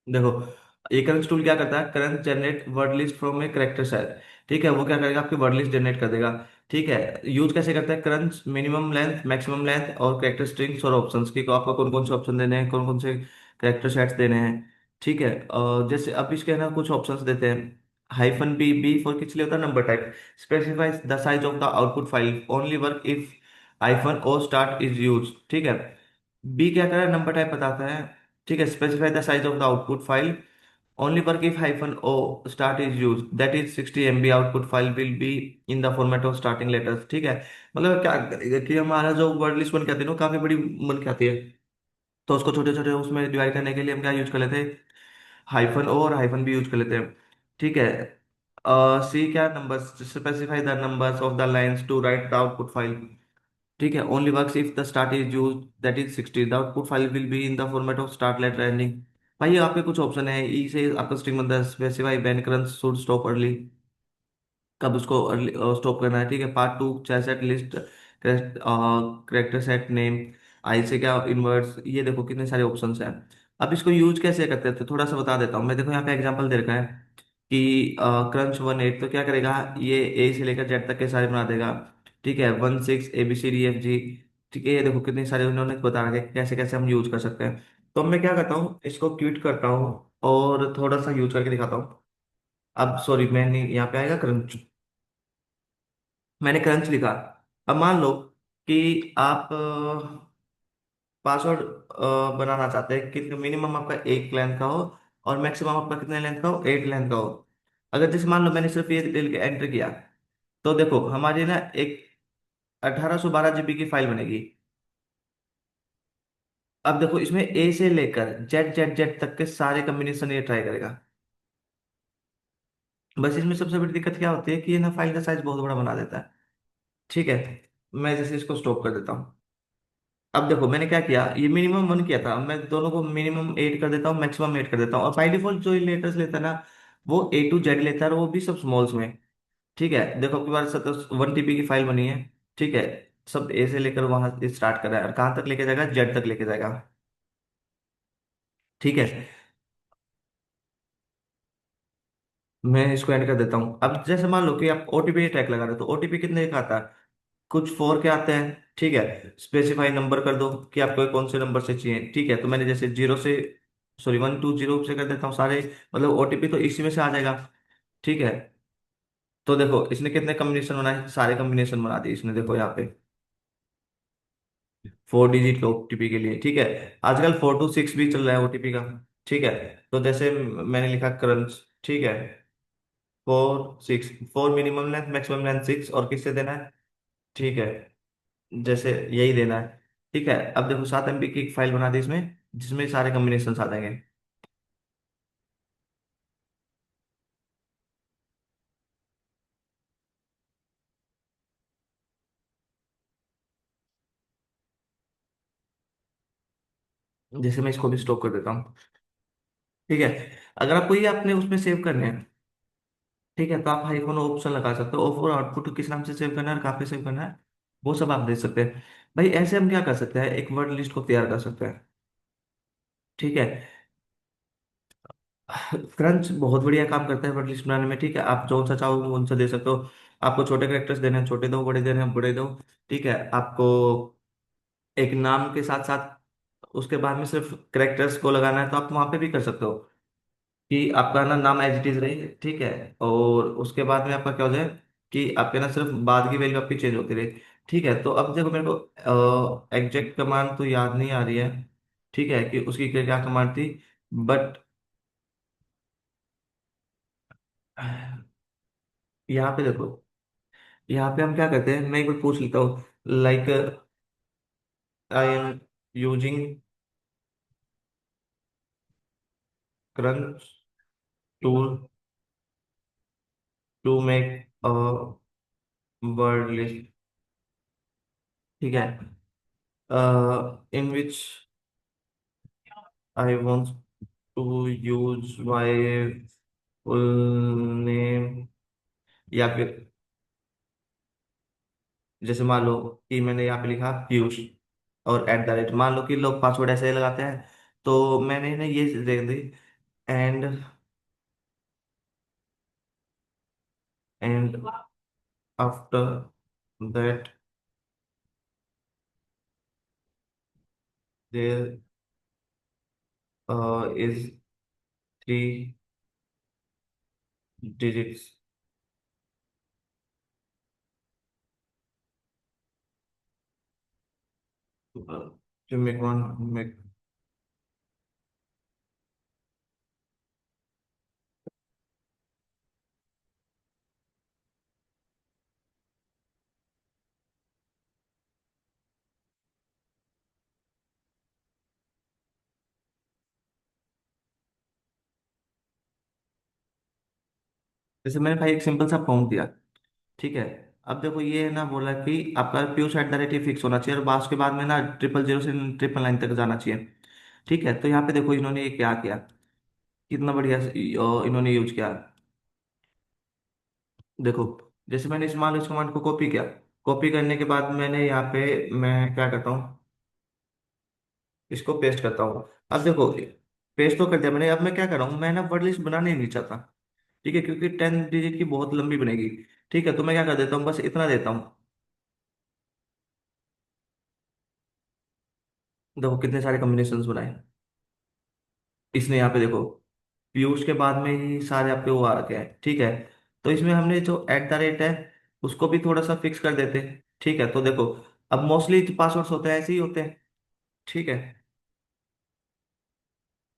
देखो, ये current tool क्या करता है, current generate word list from a character set. ठीक है, वो क्या करेगा, आपकी वर्ड लिस्ट जनरेट कर देगा। ठीक है, यूज कैसे करता है, current minimum length, maximum length और करेक्टर स्ट्रिंग्स और ऑप्शंस की, को आपको कौन कौन से ऑप्शन देने हैं, कौन कौन से करेक्टर सेट्स देने हैं। ठीक है, जैसे अब इसके ना कुछ ऑप्शंस देते हैं। हाइफन बी, बी फॉर किस लिए होता है, number type. Specifies the size of the output file, only work if hyphen o start is use. ठीक है, बी क्या कर रहा है, नंबर टाइप बताता है। ठीक है, specify the size of the output file, only work if hyphen o start is used, that is 60 MB output file will be in the format of starting letters। ठीक है, मतलब क्या करेगा कि हमारा जो वर्ड लिस्ट बन के आती है ना, काफी बड़ी बन के आती है, तो उसको छोटे छोटे उसमें डिवाइड करने के लिए हम क्या यूज कर लेते हैं, हाइफन ओ और हाइफन बी यूज कर लेते हैं। ठीक है, सी क्या, numbers, specify the numbers of the lines to write the output file. ठीक है, only works if the start is use, that is 60, the output file will be in the format of start letter ending. भाई ये आपके कुछ option है, ई से आपका string बनता है, specify when current should stop early, कब उसको अर्ली स्टॉप करना है। ठीक है, part two chat list, character set name, I से क्या इनवर्ट्स, ये देखो कितने सारे ऑप्शंस हैं। अब इसको यूज कैसे करते हैं तो थोड़ा सा बता देता हूँ मैं। देखो यहाँ पे एग्जांपल दे रखा है कि क्रंच 1 8, तो क्या करेगा, ये ए से लेकर जेड तक के सारे बना देगा। ठीक है, 1 6 ABCDFG। ठीक है, ये देखो कितने सारे उन्होंने बता रखे कैसे कैसे हम यूज कर सकते हैं। तो मैं क्या करता हूँ, इसको क्विट करता हूँ और थोड़ा सा यूज करके दिखाता हूँ। अब सॉरी, मैंने यहाँ पे आएगा क्रंच, मैंने क्रंच लिखा। अब मान लो कि आप पासवर्ड बनाना चाहते हैं कि मिनिमम आपका 1 लेंथ का हो और मैक्सिमम आपका कितने लेंथ का हो, 8 लेंथ का हो। अगर जैसे मान लो मैंने सिर्फ ये एंटर किया, तो देखो हमारी ना एक 1812 GB की फाइल बनेगी। अब देखो इसमें ए से लेकर जेड जेड जेड तक के सारे कम्बिनेशन ये ट्राई करेगा। बस इसमें सबसे बड़ी दिक्कत क्या होती है कि ये ना फाइल का साइज बहुत बड़ा बना देता है। ठीक है, मैं जैसे इसको स्टॉप कर देता हूँ। अब देखो मैंने क्या किया, ये मिनिमम 1 किया था, मैं दोनों को मिनिमम 8 कर देता हूँ, मैक्सिमम 8 कर देता हूँ। और बाई डिफॉल्ट जो लेटर्स लेता है ना, वो A to Z लेता है और वो भी सब स्मॉल्स में। ठीक है, देखो आपके पास 1 TB की फाइल बनी है। ठीक है, सब ए से लेकर वहां स्टार्ट कर रहा है और कहाँ तक लेके जाएगा, जेड तक लेके जाएगा। ठीक है, मैं इसको एंड कर देता हूँ। अब जैसे मान लो कि आप OTP टैग लगा रहे हो, तो OTP कितने का आता है, कुछ 4 के आते हैं। ठीक है, स्पेसिफाई नंबर कर दो कि आपको कौन से नंबर से चाहिए। ठीक है, तो मैंने जैसे 0 से, सॉरी 1 2 0 से कर देता हूँ सारे, मतलब OTP तो इसी में से आ जाएगा। ठीक है, तो देखो इसने कितने कॉम्बिनेशन बनाए, सारे कॉम्बिनेशन बना दिए इसने, देखो यहाँ पे 4 डिजिट के OTP के लिए। ठीक है, आजकल 4 to 6 भी चल रहा है OTP का। ठीक है, तो जैसे मैंने लिखा क्रंच। ठीक है, 4 6, 4 मिनिमम लेंथ, मैक्सिमम लेंथ 6, और किससे देना है। ठीक है, जैसे यही देना है। ठीक है, अब देखो 7 MB की एक फाइल बना दी इसमें, जिसमें सारे कॉम्बिनेशन आ जाएंगे। जैसे मैं इसको भी स्टॉप कर देता हूँ। ठीक है, अगर आपको ये अपने उसमें सेव करने हैं, ठीक है, तो आप हाइफन ऑप्शन लगा सकते हो, और फॉर आउटपुट किस नाम से सेव करना है और कहाँ पे सेव करना है, वो सब आप दे सकते हैं। भाई ऐसे हम क्या कर सकते हैं, एक वर्ड लिस्ट को तैयार कर सकते हैं। ठीक है, क्रंच बहुत बढ़िया काम करता है वर्ड लिस्ट बनाने में। ठीक है, आप जो सा चाहो उनसे दे सकते हो। आपको छोटे करेक्टर्स देने हैं, छोटे दो, बड़े देने हैं, बड़े दो। ठीक है, आपको एक नाम के साथ साथ उसके बाद में सिर्फ करेक्टर्स को लगाना है, तो आप वहां पे भी कर सकते हो कि आपका ना नाम एज इट इज रहे। ठीक है, और उसके बाद में आपका क्या हो जाए कि आपके ना सिर्फ बाद की वैल्यू आपकी चेंज होती रहे। ठीक है, तो अब देखो मेरे को एग्जैक्ट कमांड तो याद नहीं आ रही है। ठीक है, कि उसकी क्या क्या कमांड थी, बट यहाँ पे देखो, यहाँ पे हम क्या करते हैं, मैं एक बार पूछ लेता हूँ, like I am using crunch tool to make a word list. ठीक है, in which I want to use my full name, या फिर जैसे मान लो कि मैंने यहाँ पे लिखा पीयूष और @, मान लो कि लोग पासवर्ड ऐसे ही लगाते हैं, तो मैंने ना ये दे दी and and after that there is three digits. to make one make जैसे मैंने भाई एक सिंपल सा फॉर्म दिया, ठीक है। अब देखो ये है ना, बोला कि आपका Piyush at the rate fix होना चाहिए और बास के बाद में ना 000 से 999 तक जाना चाहिए। ठीक है, तो यहाँ पे देखो इन्होंने ये क्या किया, कितना बढ़िया इन्होंने यूज किया। देखो, जैसे मैंने इस मान लो इस कमांड को कॉपी किया, कॉपी करने के बाद मैंने यहाँ पे मैं क्या करता हूँ, इसको पेस्ट करता हूँ। अब देखो, पेस्ट तो कर दिया मैंने, अब मैं क्या कर रहा हूँ, मैं ना वर्ड लिस्ट बनाने ही नहीं चाहता। ठीक है, क्योंकि 10 डिजिट की बहुत लंबी बनेगी। ठीक है, तो मैं क्या कर देता हूँ, बस इतना देता हूँ। देखो कितने सारे कॉम्बिनेशंस बनाए इसने यहाँ पे, देखो पीयूष के बाद में ही सारे आपके वो आ रखे हैं। ठीक है, तो इसमें हमने जो एट द रेट है उसको भी थोड़ा सा फिक्स कर देते हैं। ठीक है, तो देखो अब मोस्टली पासवर्ड्स होते हैं ऐसे ही होते हैं। ठीक है,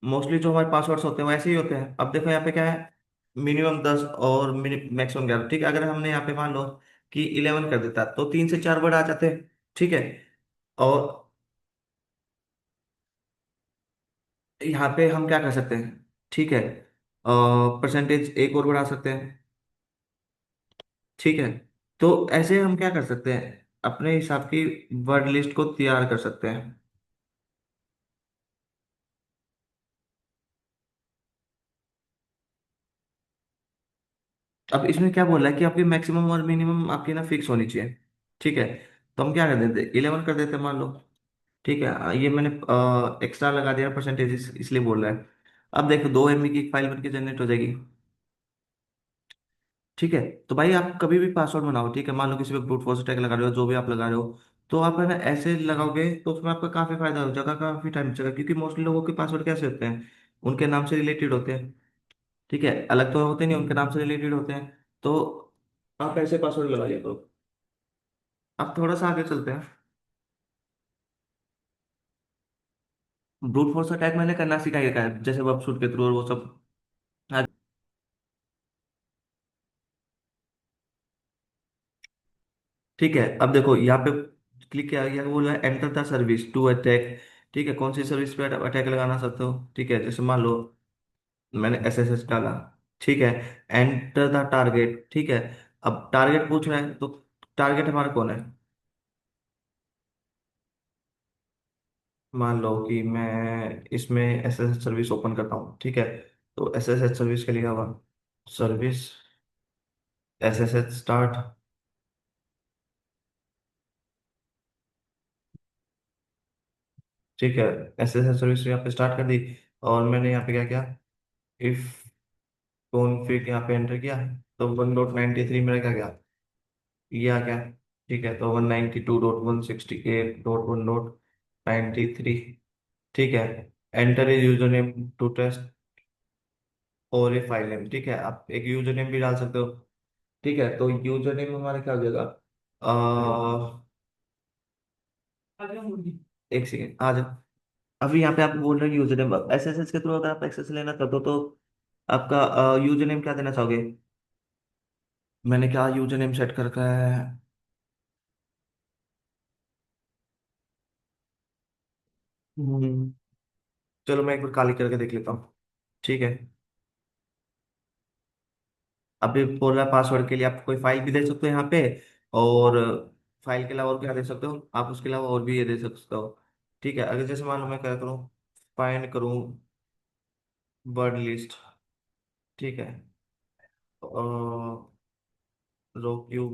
मोस्टली जो हमारे पासवर्ड्स होते हैं वैसे ही होते हैं। अब देखो यहाँ पे क्या है, मिनिमम 10 और मैक्सिमम 11। ठीक है, अगर हमने यहाँ पे मान लो कि 11 कर देता तो 3 से 4 वर्ड आ जाते हैं। ठीक है, और यहाँ पे हम क्या कर सकते हैं, ठीक है, परसेंटेज एक और बढ़ा सकते हैं। ठीक है, तो ऐसे हम क्या कर सकते हैं, अपने हिसाब की वर्ड लिस्ट को तैयार कर सकते हैं। अब इसमें क्या बोल रहा है कि आपकी मैक्सिमम और मिनिमम आपकी ना फिक्स होनी चाहिए। ठीक है, तो हम क्या कर देते, 11 कर देते मान लो। ठीक है, ये मैंने एक्स्ट्रा लगा दिया परसेंटेज इसलिए बोल रहा है। अब देखो 2 MB की फाइल बन के जनरेट हो जाएगी। ठीक है, तो भाई आप कभी भी पासवर्ड बनाओ, ठीक है, मान लो किसी पे ब्रूट फोर्स अटैक लगा रहे हो, जो भी आप लगा रहे हो, तो आप है ना ऐसे लगाओगे तो उसमें आपका काफी फायदा हो जाएगा, काफी टाइम चलेगा, क्योंकि मोस्टली लोगों के पासवर्ड कैसे होते हैं, उनके नाम से रिलेटेड होते हैं। ठीक है, अलग तो होते नहीं, उनके नाम से रिलेटेड होते हैं। तो आप ऐसे पासवर्ड लगाइए। तो अब थोड़ा सा आगे चलते हैं। ब्रूट फोर्स अटैक मैंने करना सिखा है, जैसे वेब शूट के थ्रू और वो सब। हाँ, ठीक है, अब देखो यहाँ पे क्लिक किया गया, बोला enter the service to attack. ठीक है, कौन सी सर्विस पे अटैक लगाना सकते हो। ठीक है, जैसे मान लो मैंने SSH डाला। ठीक है, एंटर द टारगेट। ठीक है, अब टारगेट पूछ रहा है, तो टारगेट हमारा कौन है, मान लो कि मैं इसमें SSH सर्विस ओपन करता हूँ। ठीक है, तो SSH सर्विस के लिए होगा सर्विस SSH स्टार्ट। ठीक है, SSH सर्विस यहाँ पे स्टार्ट कर दी, और मैंने यहाँ पे क्या किया, इफ कॉन्फ़िग यहाँ पे एंटर किया, तो 1.93 मेरा क्या गया, ये आ गया। ठीक है, तो 192.168.1.93। ठीक है, enter a user name to test और ए फाइल नेम। ठीक है, आप एक यूजर नेम भी डाल सकते हो। ठीक है, तो यूजर नेम हमारा क्या हो जाएगा, एक सेकेंड आ जाओ। अभी यहाँ पे आप बोल रहे हो यूजर नेम, SSH के थ्रू अगर आप एक्सेस लेना चाहते हो तो आपका यूजर नेम क्या देना चाहोगे। मैंने क्या यूजर नेम सेट कर रखा है, हम्म, चलो मैं एक बार काली करके देख लेता हूँ। ठीक है, अभी बोल रहा है पासवर्ड के लिए आप कोई फाइल भी दे सकते हो यहाँ पे, और फाइल के अलावा और क्या दे सकते हो आप, उसके अलावा और भी ये दे सकते हो। ठीक है, अगर जैसे मान लो मैं क्या करूँ, फाइंड करूँ वर्ड लिस्ट। ठीक है, रो क्यू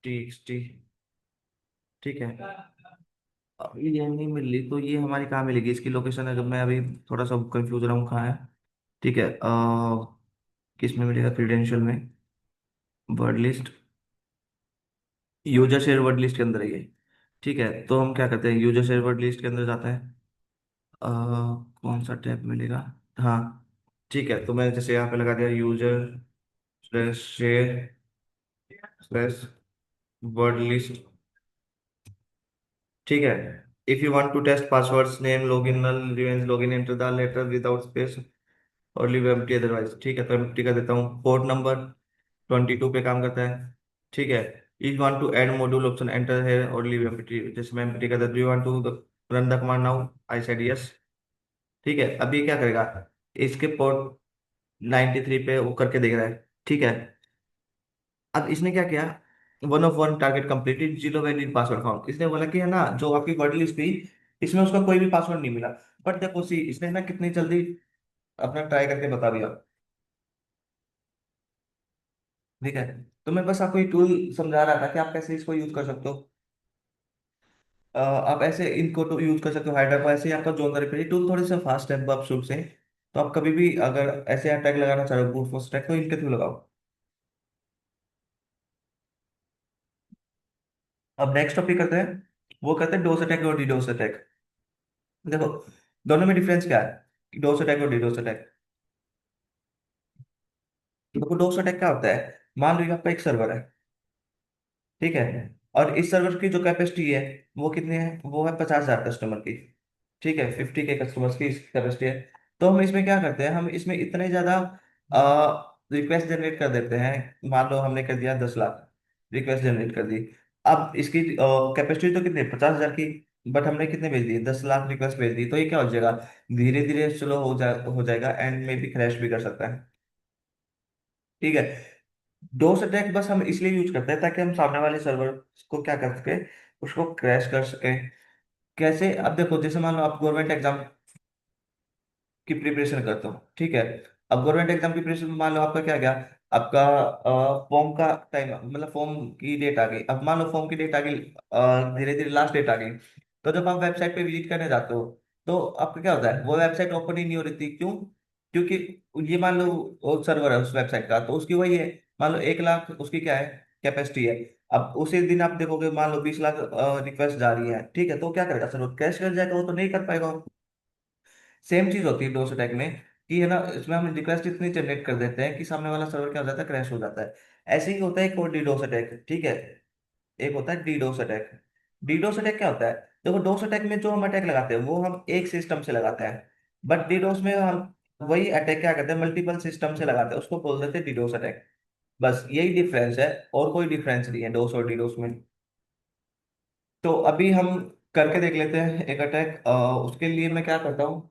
टी एक्स टी। ठीक है, अभी ये नहीं मिल रही, तो ये हमारी कहाँ मिलेगी? इसकी लोकेशन है, जब मैं अभी थोड़ा सा कंफ्यूज रहा हूँ कहाँ है। ठीक है, किस में मिलेगा? क्रीडेंशियल में, word list, user share word list के अंदर है ये। ठीक है, तो हम क्या करते हैं, यूजर शेयर वर्ड लिस्ट के अंदर जाते हैं। कौन सा टैब मिलेगा? हाँ, ठीक है, तो मैं जैसे यहाँ पे लगा दिया, user slash share slash word list. ठीक है, if you want to test passwords, name, login, null, revenge login, enter the letter without space और लीव एम्प्टी अदरवाइज। ठीक है, तो एम्प्टी कर देता हूँ। पोर्ट नंबर 22 पे काम करता है। ठीक है, if want to add module option, enter है और लीव एम्प्टी, जैसे मैं एम्प्टी कर देता हूँ। You want to run the command now, I said yes. ठीक है, अब ये क्या करेगा, इसके पोर्ट 93 पे वो करके देख रहा है। ठीक है, अब इसने क्या किया, 1 of 1 target completed, zero valid password found. इसने बोला कि है ना, जो आपकी वर्ड लिस्ट थी, इसमें उसका कोई भी पासवर्ड नहीं मिला। बट देखो सी, इसने ना कितनी जल्दी अपना ट्राई करके बता दिया। ठीक है, तो मैं बस आपको ये टूल समझा रहा था कि आप कैसे इसको यूज कर सकते हो। आप ऐसे इनको तो यूज कर सकते हो, हाइड्रा को ऐसे ही आपका जो अंदर टूल थोड़े से फास्ट है आप शुरू से। तो आप कभी भी अगर ऐसे अटैक लगाना चाह रहे हो, ब्रूट फोर्स अटैक, तो इनके थ्रू लगाओ। अब नेक्स्ट टॉपिक करते हैं, वो करते हैं डोस अटैक और डीडोस अटैक। देखो, दोनों में डिफरेंस क्या है, डोस अटैक और डीडोस अटैक। देखो, डोस अटैक क्या होता है, मान लो कि आपका एक सर्वर है। ठीक है, और इस सर्वर की जो कैपेसिटी है, वो कितनी है, वो है 50,000 कस्टमर की। ठीक है, 50 के कस्टमर्स की कैपेसिटी है। तो हम इसमें क्या करते हैं, हम इसमें इतने ज्यादा रिक्वेस्ट जनरेट कर देते हैं। मान लो हमने कर दिया 10 लाख रिक्वेस्ट जनरेट कर दी। अब इसकी कैपेसिटी तो कितनी, 50,000 की, बट हमने कितने भेज दिए, 10 लाख रिक्वेस्ट भेज दी। तो ये क्या हो जाएगा, धीरे धीरे स्लो हो जाएगा, एंड में भी क्रैश भी कर सकता है। ठीक है, डोस अटैक बस हम इसलिए यूज करते हैं ताकि हम सामने वाले सर्वर को क्या कर सके, उसको क्रैश कर सके। कैसे, अब देखो, जैसे मान लो आप गवर्नमेंट एग्जाम की प्रिपरेशन करते हो। ठीक है, अब गवर्नमेंट एग्जाम की प्रिपरेशन में मान लो आपका क्या गया, आपका फॉर्म का टाइम, मतलब फॉर्म की डेट आ गई। अब मान लो फॉर्म की डेट आ गई, धीरे धीरे लास्ट डेट आ गई। तो जब आप वेबसाइट पे विजिट करने जाते हो, तो आपका क्या होता है, वो वेबसाइट ओपन ही नहीं हो रही थी। क्यों? क्योंकि ये मान लो वो सर्वर है उस वेबसाइट का, तो उसकी वही है, मान लो 1 लाख उसकी क्या है, कैपेसिटी है। अब उसी दिन आप देखोगे, मान लो 20 लाख रिक्वेस्ट जा रही है। ठीक है, तो क्या करेगा सर्वर, कैश कर जाएगा, वो तो नहीं कर पाएगा। सेम चीज होती है डोस अटैक में, कि है ना, इसमें हम रिक्वेस्ट इतनी जनरेट कर देते हैं कि सामने वाला सर्वर क्या हो जाता है, क्रैश हो जाता है। ऐसे ही होता है एक और डीडोस अटैक। ठीक है, एक होता है डीडोस अटैक। डीडोस अटैक क्या होता है, देखो, डोस अटैक में जो हम अटैक लगाते हैं वो हम एक सिस्टम से लगाते हैं। बट डीडोस में हम वही अटैक क्या करते हैं, मल्टीपल सिस्टम से लगाते हैं, उसको बोल देते हैं डीडोस अटैक। बस यही डिफरेंस है, और कोई डिफरेंस नहीं है डोस और डीडोस में। तो अभी हम करके देख लेते हैं एक अटैक। उसके लिए मैं क्या करता हूँ,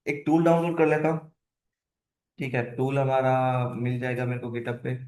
एक टूल डाउनलोड कर लेता हूँ। ठीक है, टूल हमारा मिल जाएगा मेरे को गिटहब पे।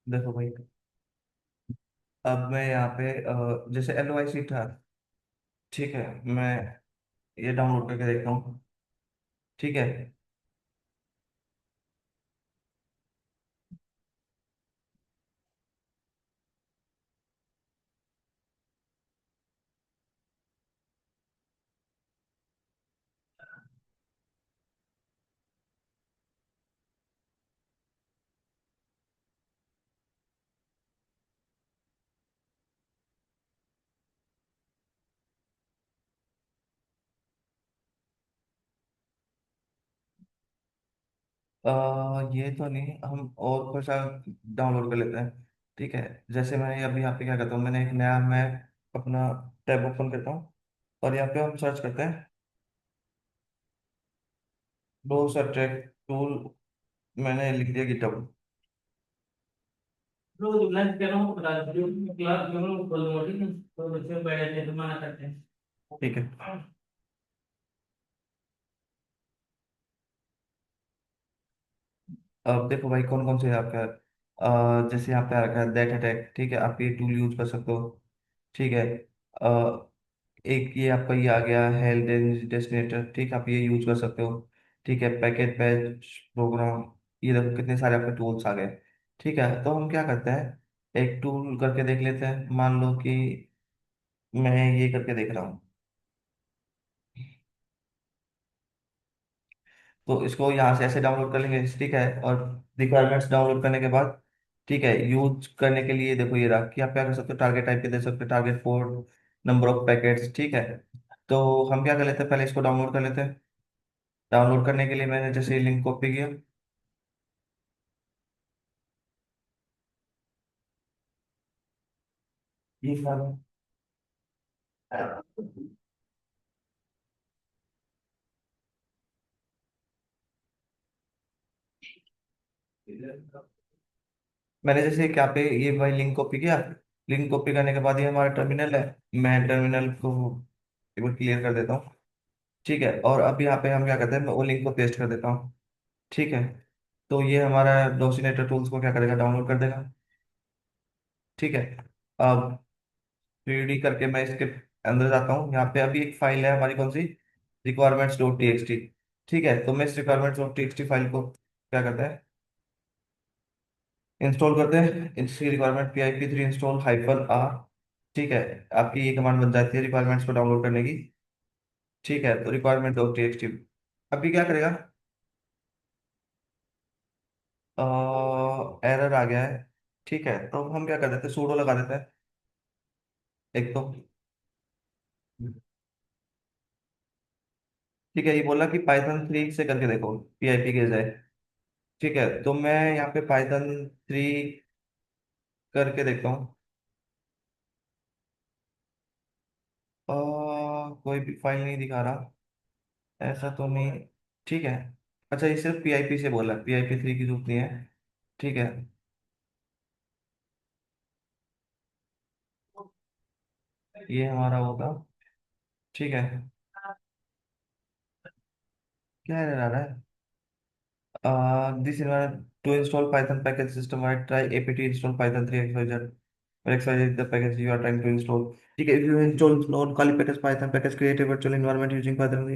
देखो भाई, अब मैं यहाँ पे जैसे LOIC था। ठीक है, मैं ये डाउनलोड करके देखता हूँ। ठीक है, ये तो नहीं, हम और कुछ डाउनलोड कर लेते हैं। ठीक है, जैसे मैं अभी यहाँ पे क्या करता हूँ, मैंने एक नया, मैं अपना टैब ओपन करता हूँ, और यहाँ पे हम सर्च करते हैं डोस अटैक टूल। मैंने लिख दिया गिटहब। रोज लंच कर रहा हूँ क्लास क्लास में हूँ खोल दूंगा ठीक है तो बच्चे बैठ जाते हैं तो मना करते हैं। ठीक है। अब देखो भाई कौन कौन से है आपका। जैसे यहाँ पे आ रखा है दैट अटैक, ठीक है, आप ये टूल यूज कर सकते हो। ठीक है। एक ये आपका ये आ गया हेल्थ डेस्टिनेटर, ठीक है, आप ये यूज कर सकते हो। ठीक है, पैकेट बैच प्रोग्राम, ये देखो कितने सारे आपके टूल्स आ गए। ठीक है, तो हम क्या करते हैं, एक टूल करके देख लेते हैं। मान लो कि मैं ये करके देख रहा हूँ, तो इसको यहाँ से ऐसे डाउनलोड कर लेंगे, ठीक है। और रिक्वायरमेंट्स डाउनलोड करने के बाद, ठीक है, यूज करने के लिए देखो ये रहा कि आप क्या कर सकते हो, टारगेट टाइप के दे सकते हो, target for number of packets, ठीक है। तो हम क्या कर लेते हैं, पहले इसको डाउनलोड कर लेते हैं। डाउनलोड करने के लिए मैंने जैसे लिंक कॉपी किया, ये सारा मैंने जैसे क्या पे ये भाई लिंक कॉपी किया। लिंक कॉपी करने के बाद ये हमारा टर्मिनल है। मैं टर्मिनल को एक बार क्लियर कर देता हूँ। ठीक है, और अब यहाँ पे हम क्या करते हैं, मैं वो लिंक को पेस्ट कर देता हूँ। ठीक है, तो ये हमारा डॉक्यूमेंटेटर टूल्स को क्या करेगा, डाउनलोड कर देगा। ठीक है। अब 3D करके मैं इसके अंदर जाता हूँ। यहाँ पे अभी एक फाइल है हमारी, कौन सी, requirements dot T X T. ठीक है, तो मैं इस requirements dot T X T file को क्या करते हैं, इंस्टॉल करते हैं। इसकी रिक्वायरमेंट PIP3 इंस्टॉल -r। ठीक है, आपकी ये कमांड बन जाती है रिक्वायरमेंट्स को डाउनलोड करने की। ठीक है, तो requirement dot T X T अभी क्या करेगा, एरर आ गया है। ठीक है, तो हम क्या कर देते हैं, सूडो लगा देते हैं एक तो। ठीक है, ये बोला कि पाइथन 3 से करके देखो, PIP के जाए। ठीक है, तो मैं यहाँ पे पाइथन 3 करके देखता हूँ। कोई भी फाइल नहीं दिखा रहा, ऐसा तो नहीं। ठीक है, अच्छा ये सिर्फ PIP से बोला, PIP3 की जरूरत नहीं है। ठीक है, ये हमारा होगा। ठीक है, क्या एरर आ रहा है, this to install Python package system wide try apt install python 3 xyz or xyz is the package you are trying to install। ठीक है, if you install non खाली package python package create a virtual environment using python।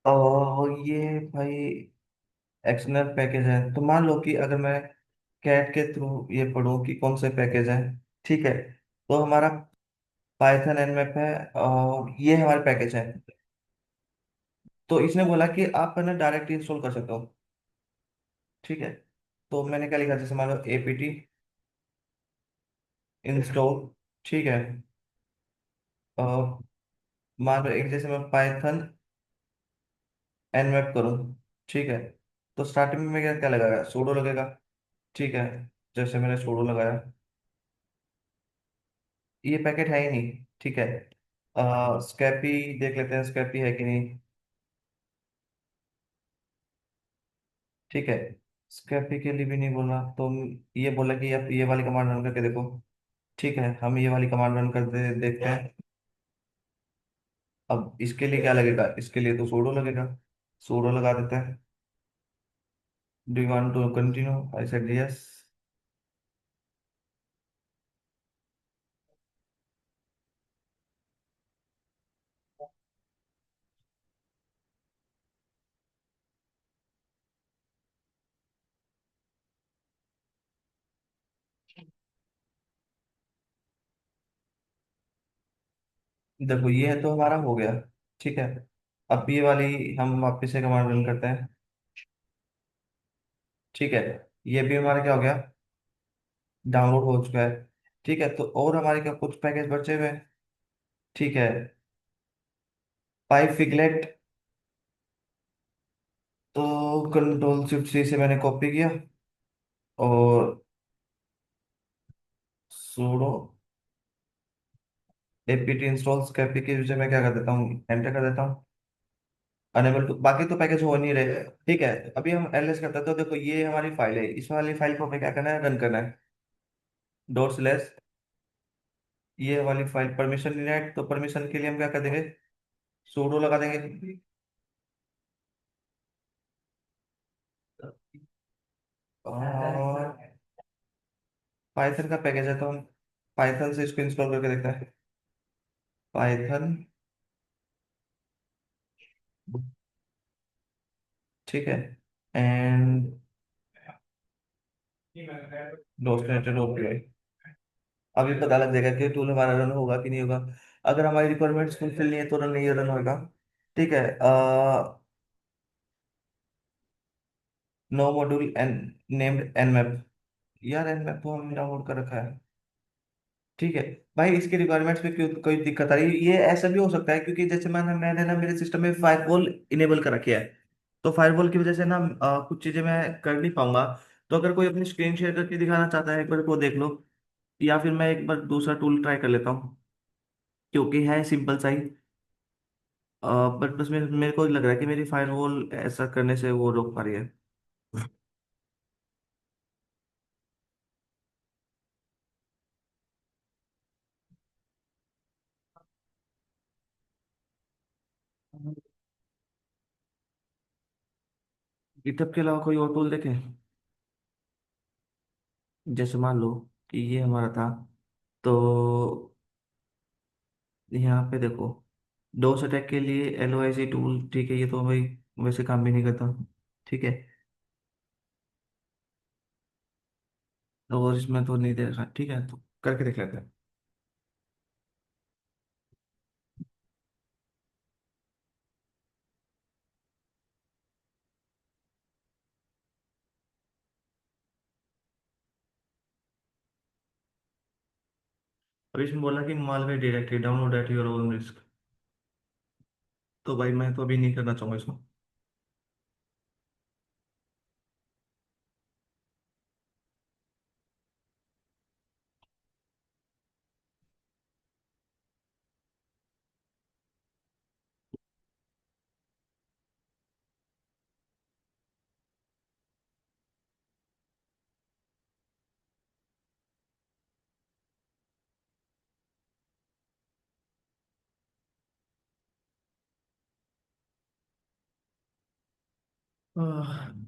और ये भाई external package है, तो मान लो कि अगर मैं कैट के थ्रू ये पढूं कि कौन से पैकेज है। ठीक है, तो हमारा पाइथन nmap है और ये हमारे पैकेज है। तो इसने बोला कि आप है ना डायरेक्ट इंस्टॉल कर सकते हो। ठीक है, तो मैंने क्या लिखा, जैसे मान लो apt इंस्टॉल। ठीक है, और मान लो एक जैसे मैं पाइथन nmap करूँ। ठीक है, तो स्टार्टिंग में क्या क्या लगेगा, सूडो लगेगा। ठीक है, जैसे मैंने सूडो लगाया, ये पैकेट है ही नहीं। ठीक है, स्कैपी देख लेते हैं, स्कैपी है कि नहीं। ठीक है, स्कैपी के लिए भी नहीं बोला, तो ये बोला कि आप ये वाली कमांड रन करके देखो। ठीक है, हम ये वाली कमांड रन कर देखते हैं। अब इसके लिए क्या लगेगा, इसके लिए तो सूडो लगेगा। सूडो लगा देते हैं। Do you want to continue, I said yes. देखो ये तो हमारा हो गया। ठीक है, अब ये वाली हम वापस से कमांड रन करते हैं। ठीक है, ये भी हमारा क्या हो गया, डाउनलोड हो चुका है। ठीक है, तो और हमारे क्या कुछ पैकेज बचे हुए हैं। ठीक है, पाइप फिगलेट, तो Ctrl+Shift+C से मैंने कॉपी किया और sudo apt इंस्टॉल स्कैपी की वजह मैं क्या कर देता हूँ, एंटर कर देता हूँ। अनेबल टू, बाकी तो पैकेज हो नहीं रहे। ठीक है, अभी हम एलएस करते हैं तो देखो ये हमारी फाइल है, इस वाली फाइल को हमें क्या करना है, रन करना है। डॉट स्लैश, ये वाली फाइल परमिशन नहीं, तो परमिशन के लिए हम क्या कर देंगे, सूडो लगा देंगे। और पाइथन का पैकेज है तो हम पाइथन से इसको इंस्टॉल करके देखते हैं। पाइथन, ठीक है, एंड डॉक्यूमेंटेड ओपीआई। अभी पता लग जाएगा कि टूल हमारा रन होगा कि नहीं होगा। अगर हमारी रिक्वायरमेंट्स फुलफिल नहीं है तो रन नहीं, रन होगा। ठीक है, no module an named nmap। यार nmap तो हमने डाउनलोड कर रखा है। ठीक है भाई, इसकी रिक्वायरमेंट्स में क्यों कोई दिक्कत आ रही है, ये ऐसा भी हो सकता है क्योंकि जैसे मैंने ना मेरे सिस्टम में फायरवॉल इनेबल कर रखी है। तो फायरवॉल की वजह से ना कुछ चीजें मैं कर नहीं पाऊंगा। तो अगर कोई अपनी स्क्रीन शेयर करके दिखाना चाहता है, एक बार को देख लो, या फिर मैं एक बार दूसरा टूल ट्राई कर लेता हूँ, क्योंकि है सिंपल सा ही। बट बस मेरे मेरे को लग रहा है कि मेरी फायरवॉल ऐसा करने से वो रोक पा रही है। गिटहब के अलावा कोई और टूल देखें। जैसे मान लो कि ये हमारा था, तो यहाँ पे देखो, डोस अटैक के लिए LOIC टूल, ठीक है, ये तो भाई वैसे काम भी नहीं करता। ठीक है, और इसमें तो नहीं दे रखा, ठीक है, तो करके देख लेते हैं। अब इसमें बोला कि malware directly download at your own risk. तो भाई मैं तो अभी नहीं करना चाहूंगा इसको।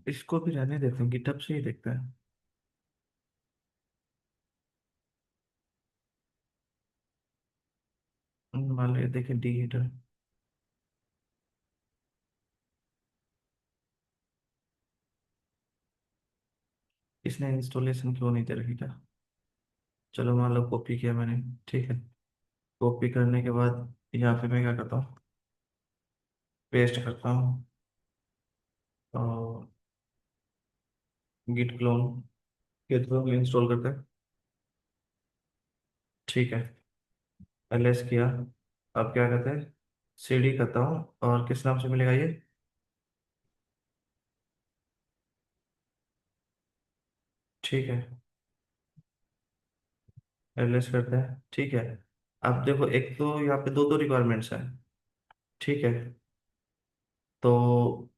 इसको भी रहने देते हैं, गिटहब से ही देखते हैं। मान लो ये देखें, डी हीटर। इसने इंस्टॉलेशन क्यों नहीं दे रखी था। चलो मान लो कॉपी किया मैंने, ठीक है, कॉपी करने के बाद यहाँ पे मैं क्या करता हूँ, पेस्ट करता हूँ, और गिट क्लोन के थ्रू इंस्टॉल करते हैं। ठीक है, एलएस किया। अब क्या करते हैं, सीडी करता हूँ, और किस नाम से मिलेगा ये। ठीक है, एलएस करते हैं, ठीक है। अब देखो, एक तो यहाँ पे दो दो रिक्वायरमेंट्स हैं। ठीक है, तो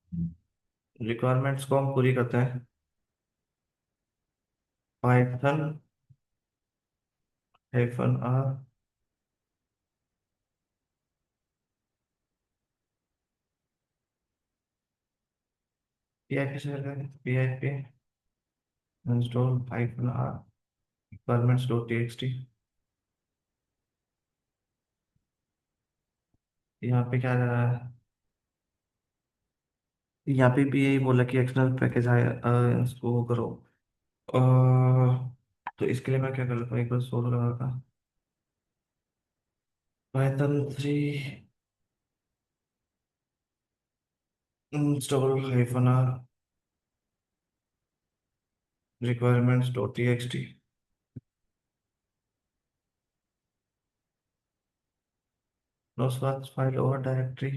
रिक्वायरमेंट्स को हम पूरी करते हैं। पाइथन -r, पीआईपी से करते हैं, PIP install -r requirements dot TXT. यहाँ पे क्या रहा है, यहाँ पे भी यही बोला कि एक्सटर्नल पैकेज आया, इसको वो करो। अ, तो इसके लिए मैं क्या कर लेता हूँ, एक बार सोल्व लगा था, Python 3 install -r requirements dot TXT. No such file over directory.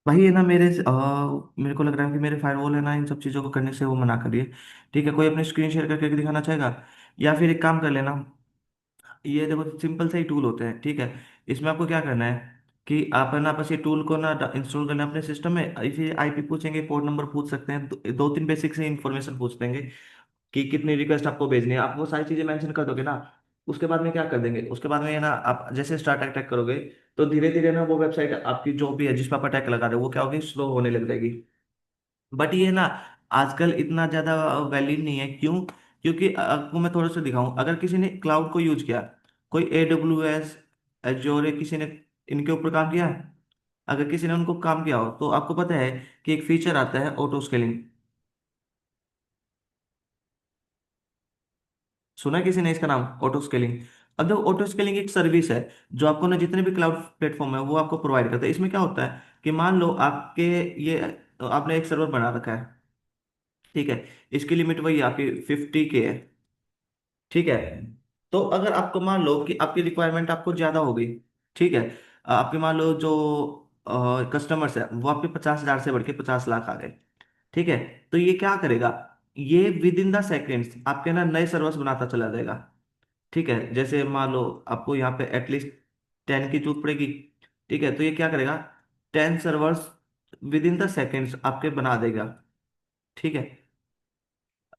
भाई ये ना मेरे को लग रहा है कि मेरे फायरवॉल है ना इन सब चीज़ों को करने से वो मना करिए। ठीक है, कोई अपनी स्क्रीन शेयर करके दिखाना चाहेगा? या फिर एक काम कर लेना, ये देखो सिंपल से ही टूल होते हैं, ठीक है। इसमें आपको क्या करना है कि आप है ना बस ये टूल को ना इंस्टॉल करना है अपने सिस्टम में। फिर आईपी पूछेंगे, पोर्ट नंबर पूछ सकते हैं, दो तीन बेसिक से इन्फॉर्मेशन पूछ देंगे कि कितनी रिक्वेस्ट आपको भेजनी है। आप वो सारी चीजें मेंशन कर दोगे ना, उसके बाद में क्या कर देंगे, उसके बाद में है ना आप जैसे स्टार्ट अटैक करोगे तो धीरे धीरे ना वो वेबसाइट आपकी जो भी है जिस पर आप अटैक लगा रहे हो वो क्या होगी, स्लो होने लग जाएगी। बट ये ना आजकल इतना ज्यादा वैलिड नहीं है, क्यों? क्योंकि आपको मैं थोड़ा सा दिखाऊं, अगर किसी ने क्लाउड को यूज किया, कोई AWS, एज्योर, किसी ने इनके ऊपर काम किया है, अगर किसी ने उनको काम किया हो तो आपको पता है कि एक फीचर आता है ऑटो स्केलिंग। सुना है किसी ने इसका नाम, ऑटो स्केलिंग? अब देखो ऑटो स्केलिंग एक सर्विस है जो आपको ना जितने भी क्लाउड प्लेटफॉर्म है वो आपको प्रोवाइड करता है। इसमें क्या होता है कि मान लो आपके ये आपने एक सर्वर बना रखा है, ठीक है, इसकी लिमिट वही आपकी 50K है, ठीक है। तो अगर आपको मान लो कि आपकी रिक्वायरमेंट आपको ज्यादा हो गई, ठीक है, आपके मान लो जो कस्टमर्स है वो आपके 50,000 से बढ़ के 50 लाख आ गए, ठीक है। तो ये क्या करेगा, ये विद इन द सेकेंड्स आपके ना नए सर्वर्स बनाता चला जाएगा, ठीक है। जैसे मान लो आपको यहाँ पे एटलीस्ट 10 की जरूरत पड़ेगी, ठीक है, तो ये क्या करेगा, 10 servers with in the seconds आपके बना देगा, ठीक है।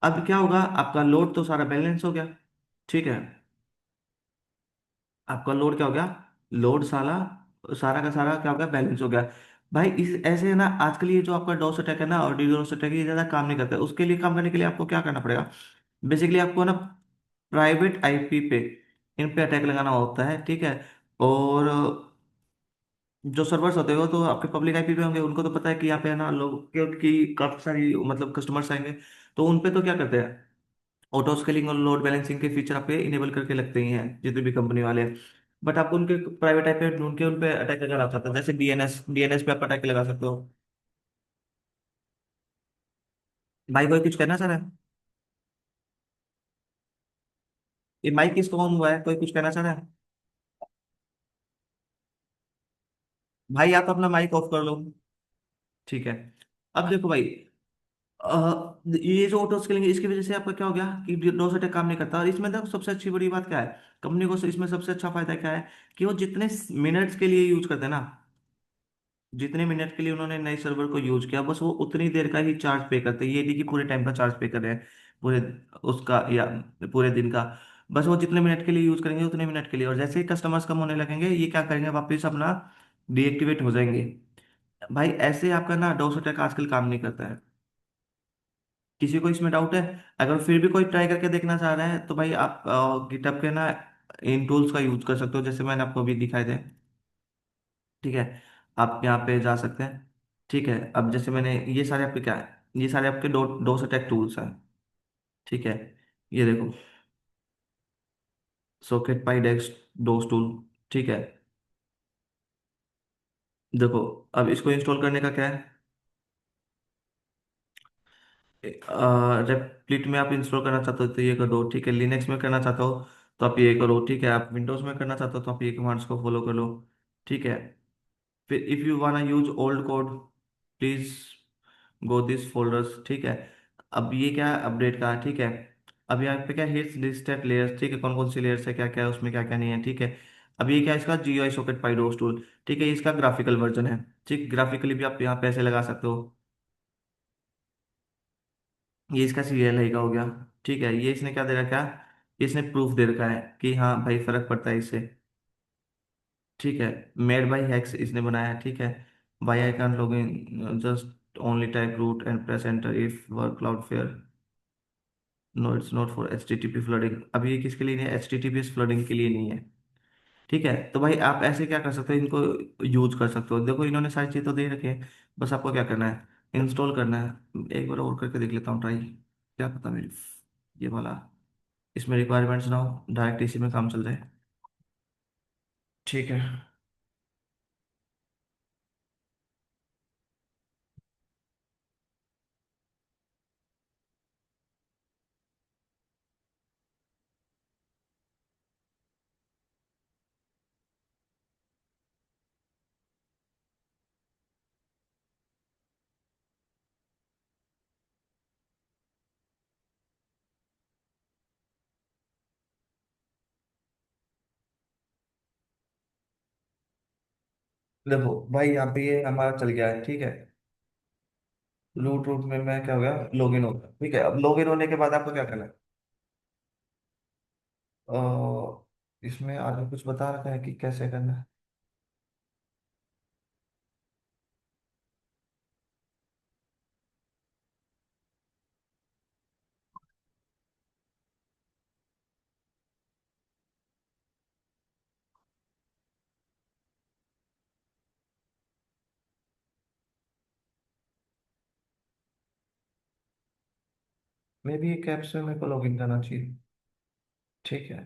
अब क्या होगा, आपका लोड तो सारा बैलेंस हो गया, ठीक है। आपका लोड क्या हो गया, लोड सारा सारा का सारा क्या हो गया, बैलेंस हो गया। भाई इस ऐसे है ना आजकल ये जो आपका डॉस अटैक है ना और डीडोस अटैक, ये ज्यादा काम नहीं करता है। उसके लिए काम करने के लिए आपको क्या करना पड़ेगा, बेसिकली आपको ना प्राइवेट आईपी पे इन पे अटैक लगाना होता है, ठीक है। और जो सर्वर्स होते हैं वो तो आपके पब्लिक आईपी पे होंगे, उनको तो पता है कि यहाँ पे है ना लोग की काफी सारी मतलब कस्टमर्स आएंगे, तो उन पे तो क्या करते हैं, ऑटो स्केलिंग और लोड बैलेंसिंग के फीचर आप पे इनेबल करके लगते ही हैं जितने भी कंपनी वाले हैं। बट आपको उनके प्राइवेट आईपी ढूंढ के उन पे अटैक लगाना चाहते हैं, जैसे डीएनएस पे आप अटैक लगा सकते हो। भाई कोई कुछ कहना चाह रहा है? ये माइक किसको ऑन हुआ है, कोई कुछ कहना चाह रहा है? भाई आप अपना माइक ऑफ कर लो, ठीक है। अब देखो भाई, ये जो ऑटो स्केलिंग है इसकी वजह से आपका क्या हो गया कि डोस अटैक काम नहीं करता। और इसमें देखो सबसे अच्छी बड़ी बात क्या है, कंपनी को इसमें सबसे अच्छा फायदा क्या है कि वो जितने मिनट्स के लिए यूज करते हैं ना, जितने मिनट के लिए उन्होंने नए सर्वर को यूज किया बस वो उतनी देर का ही चार्ज पे करते हैं। ये नहीं कि पूरे टाइम का चार्ज पे कर रहे हैं, पूरे उसका या पूरे दिन का। बस वो जितने मिनट के लिए यूज करेंगे उतने मिनट के लिए, और जैसे ही कस्टमर्स कम होने लगेंगे ये क्या करेंगे, वापस अपना डीएक्टिवेट हो जाएंगे। भाई ऐसे आपका ना डोस अटैक आजकल काम नहीं करता है। किसी को इसमें डाउट है? अगर फिर भी कोई ट्राई करके देखना चाह रहा है तो भाई आप गिटहब के ना इन टूल्स का यूज कर सकते हो, जैसे मैंने आपको अभी दिखाए थे, ठीक है। आप यहाँ पे जा सकते हैं, ठीक है। अब जैसे मैंने ये सारे आपके क्या है, ये सारे आपके डोस अटैक टूल्स हैं, ठीक है। ये देखो, सॉकेट पाई डेक्स डोस टूल, ठीक है। देखो अब इसको इंस्टॉल करने का क्या है, रेप्लिट में आप इंस्टॉल करना चाहते हो तो ये करो, ठीक है। लिनक्स में करना चाहते हो तो आप ये करो, ठीक है। आप विंडोज में करना चाहते हो तो आप ये कमांड्स को फॉलो कर लो, ठीक है। फिर if you wanna use old code please go this folders, ठीक है। अब ये क्या है, अपडेट का, ठीक है। अब यहाँ पे क्या हिट्स लिस्टेड लेयर्स, ठीक है, कौन कौन सी लेयर्स है, क्या क्या है उसमें, क्या क्या नहीं है, ठीक है। अब ये क्या है, इसका GUI सॉकेट पाइडोस टूल, ठीक है, इसका ग्राफिकल वर्जन है, ठीक। ग्राफिकली भी आप यहाँ पैसे लगा सकते हो। ये इसका CLI का हो गया, ठीक है। ये इसने क्या दे रखा है, इसने प्रूफ दे रखा है कि हाँ भाई फर्क पड़ता है इससे, ठीक है। मेड बाई हैक्स इसने बनाया है, ठीक है। By I can log in just only type root and press enter if work Cloudflare, no it's not for HTTP flooding. अब ये किसके लिए नहीं है, HTTPS फ्लडिंग के लिए नहीं है, ठीक है। तो भाई आप ऐसे क्या कर सकते हो, इनको यूज कर सकते हो। देखो इन्होंने सारी चीज़ तो दे रखी है, बस आपको क्या करना है, इंस्टॉल करना है। एक बार और करके देख लेता हूँ ट्राई, क्या पता मेरी ये वाला इसमें रिक्वायरमेंट्स ना हो, डायरेक्ट इसी में काम चल जाए, ठीक है। देखो भाई, यहाँ पे ये हमारा चल गया है, ठीक है। रूट रूट में मैं क्या हो गया, लॉगिन हो गया, ठीक है। अब लॉगिन होने के बाद आपको क्या करना है? इसमें आगे कुछ बता रखा है कि कैसे करना है? मे भी एक ऐप से मेरे को लॉगिन करना चाहिए, ठीक है।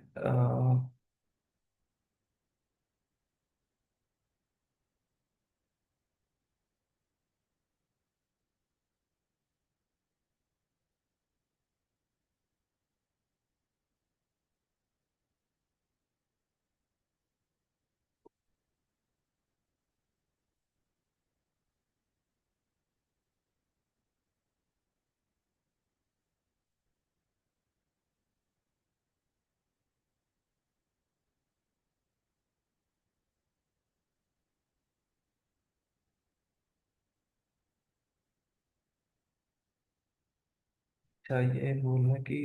अच्छा, ये रूल है कि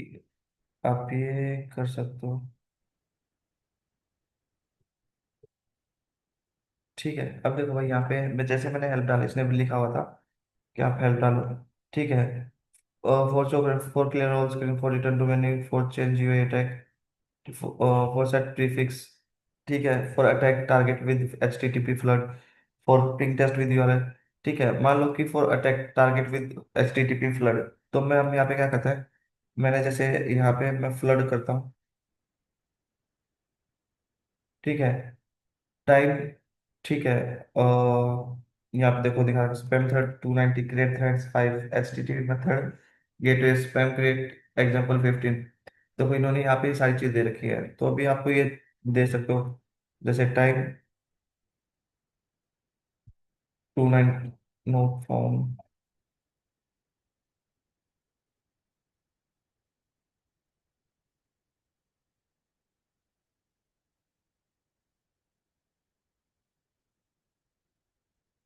आप ये कर सकते हो, ठीक है। अब देखो भाई, यहाँ पे जैसे मैंने हेल्प डाला, इसने भी लिखा हुआ था कि आप हेल्प डालो, ठीक है। For show for clear all screen, for return to menu, for change UI attack, for set prefix, ठीक है। For attack target with HTTP flood, for ping test with URL, ठीक है। मान लो कि for attack target with HTTP flood, तो मैं हम यहाँ पे क्या करता है, मैंने जैसे यहाँ पे मैं फ्लड करता हूँ, ठीक है। टाइम, ठीक है। यहाँ पे देखो दिखा रहा है spam thread 290, create threads 5, HTTP method, gateway spam create example 15। देखो इन्होंने यहाँ पे ये सारी चीज दे रखी है, तो अभी आपको ये दे सकते हो, जैसे टाइम 29 नोट फाउंड।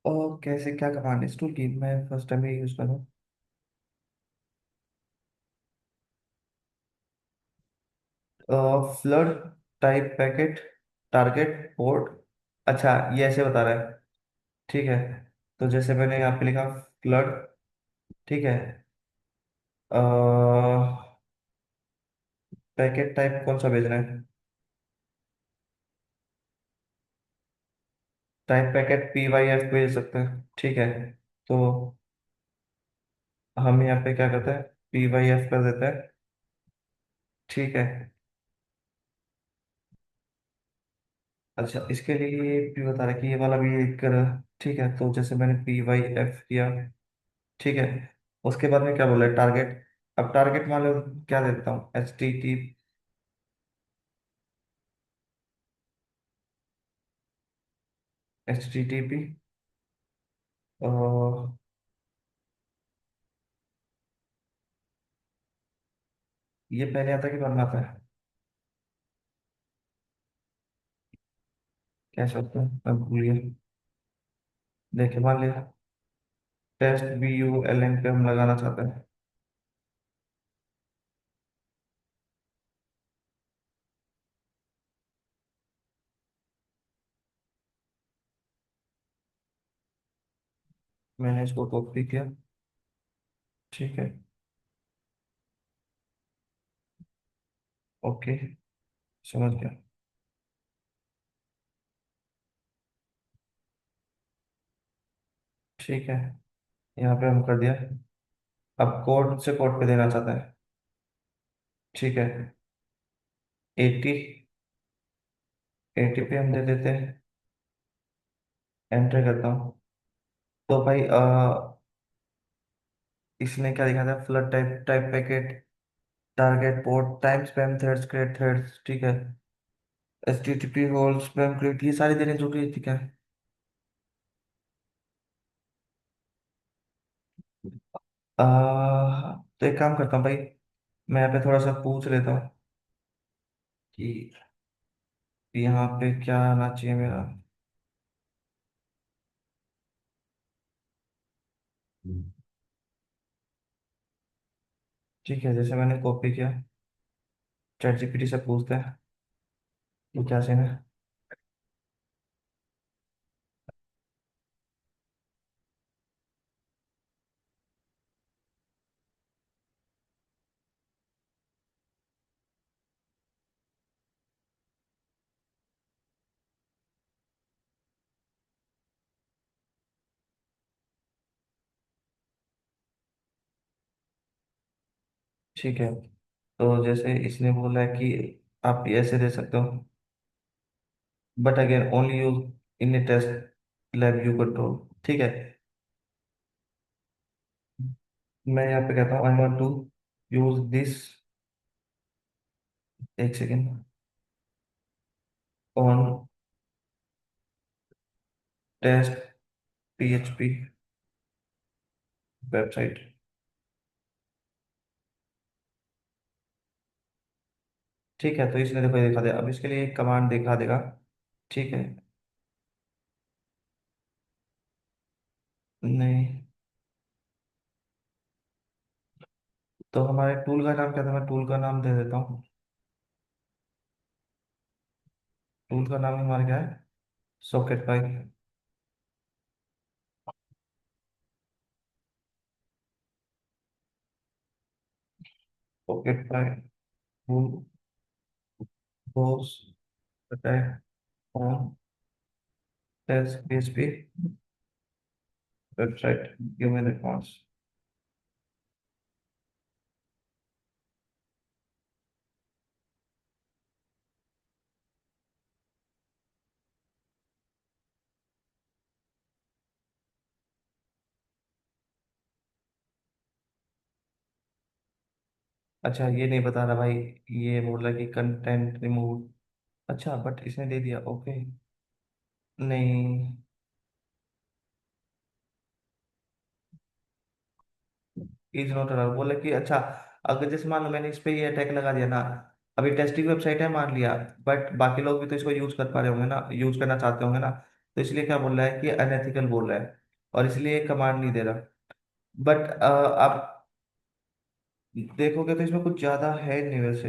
और कैसे क्या कमांड है इस टूल की, मैं फर्स्ट टाइम ये यूज कर रहा हूँ। Flood type packet target port, अच्छा ये ऐसे बता रहा है, ठीक है। तो जैसे मैंने यहाँ पे लिखा फ्लड, ठीक है। पैकेट टाइप कौन सा भेजना है? टाइप पैकेट PYF भेज सकते हैं, ठीक है। तो हम यहाँ पे क्या करते हैं, PYF कर देते हैं, ठीक है। अच्छा, इसके लिए ये भी बता रहा है कि ये वाला भी कर, ठीक है। तो जैसे मैंने PYF किया, ठीक है। उसके बाद में क्या बोला है, टारगेट। अब टारगेट मान लो क्या देता हूँ, HTTP, ये पहले आता है कि बाद में आता है? क्या सोचते हैं, मैं भूल गया। देखिए मान लिया, टेस्ट BULN पे हम लगाना चाहते हैं। मैंने इसको कॉपी किया, ठीक है। ओके, समझ गया, ठीक है। यहाँ पे हम कर दिया। अब कोड से कोड पे देना चाहता है, ठीक है। 80, 80 पे हम दे देते हैं, एंटर करता हूँ। तो भाई इसने क्या दिखा था, flood type type packet target port time spam threads create threads, ठीक है। HTTP होल स्पैम क्रिएट, ये सारी देने जो कि ठीक है। तो एक काम करता हूँ भाई, मैं यहाँ पे थोड़ा सा पूछ लेता हूँ कि यहाँ पे क्या आना चाहिए मेरा। ठीक है, जैसे मैंने कॉपी किया, चैट जीपीटी से पूछते हैं कि क्या सीन है। ठीक है, तो जैसे इसने बोला है कि आप ऐसे दे सकते हो, but again only use in a test lab you control. ठीक है, मैं यहाँ पे कहता हूँ I want to use this, एक second, on test PHP website. ठीक है, तो इसने देखो ये दिखा दिया, अब इसके लिए एक कमांड दिखा देगा। ठीक है, नहीं, तो हमारे टूल का नाम क्या था, मैं टूल का नाम दे देता हूँ। टूल का नाम हमारा क्या है, socket pie. Socket pie tool force attack on test PHP website, give me response. अच्छा, ये नहीं बता रहा भाई, ये बोल रहा है कि कंटेंट रिमूव। अच्छा, बट इसने दे दिया, ओके। नहीं, इज नॉट अलाउड बोला कि अच्छा, अगर जैसे मान लो मैंने इस पे ये अटैक लगा दिया ना, अभी टेस्टिंग वेबसाइट है मान लिया, बट बाकी लोग भी तो इसको यूज कर पा रहे होंगे ना, यूज करना चाहते होंगे ना, तो इसलिए क्या बोल रहा है कि अनएथिकल बोल रहा है, और इसलिए कमांड नहीं दे रहा। बट आप देखोगे तो इसमें कुछ ज्यादा है नहीं वैसे,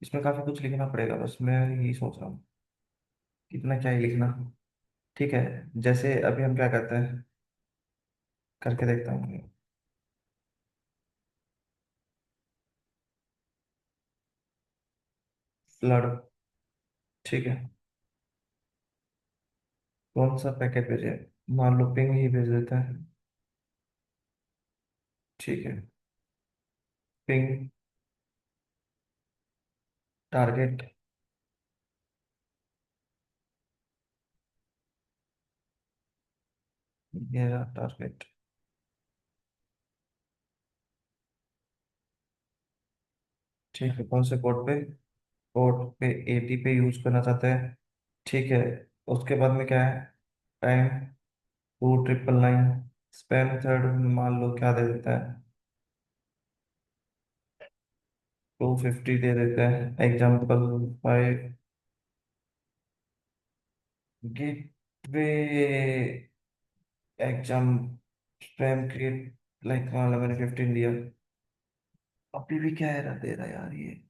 इसमें काफी कुछ लिखना पड़ेगा, बस मैं यही सोच रहा हूँ कितना क्या ही लिखना। ठीक है, जैसे अभी हम क्या करते हैं, करके देखता हूँ। फ्लड, ठीक है, कौन सा पैकेट भेजे, मान लो पिंग ही भेज देता है। ठीक है, पिंग टारगेट, ये रहा टारगेट। ठीक है, कौन से कोड पे, कोड पे एटी पे यूज करना चाहते हैं। ठीक है, उसके बाद में क्या है, टाइम 2999, स्पैम मेथड मान लो क्या दे देता है, 250 दे देता है, example 5, give exam spam create, like मान लो मैंने 15 दिया, अभी भी क्या एरर दे रहा है यार ये।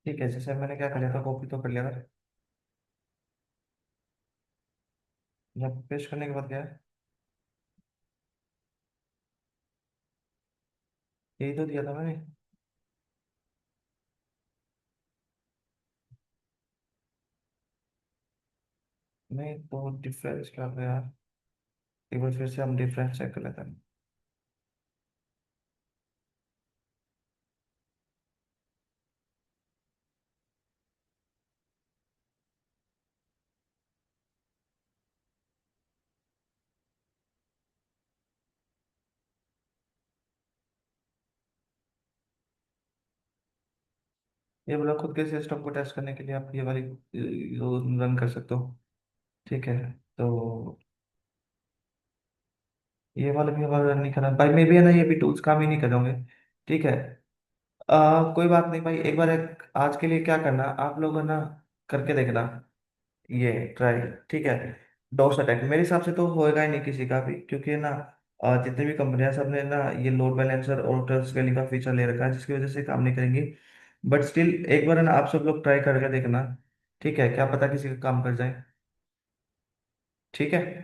ठीक है, जैसे मैंने क्या कर लिया था, कॉपी तो कर लिया था, जब पेस्ट करने के बाद क्या है, यही तो दिया था मैंने। नहीं तो डिफरेंस क्या था यार, एक बार फिर से हम डिफरेंस चेक कर लेते हैं। ये बोला खुद के सिस्टम को टेस्ट करने के लिए आप ये वाली रन कर सकते हो। ठीक है। तो ये वाला भी हमारा रन नहीं कर रहा भाई, मे भी है ना, ये भी टूल्स काम ही नहीं कर रहे होंगे। ठीक है। कोई बात नहीं भाई, एक बार आज के लिए क्या करना आप लोग है ना, करके देखना ये ट्राई। ठीक है। डॉस अटैक मेरे हिसाब से तो होएगा ही नहीं किसी का भी, क्योंकि है ना जितने भी कंपनियां सब ने ना ये लोड बैलेंसर और ऑटो स्केलिंग का फीचर ले रखा है, जिसकी वजह से काम नहीं करेंगी। बट स्टिल एक बार है ना आप सब लोग ट्राई करके देखना। ठीक है, क्या पता किसी का काम कर जाए। ठीक है।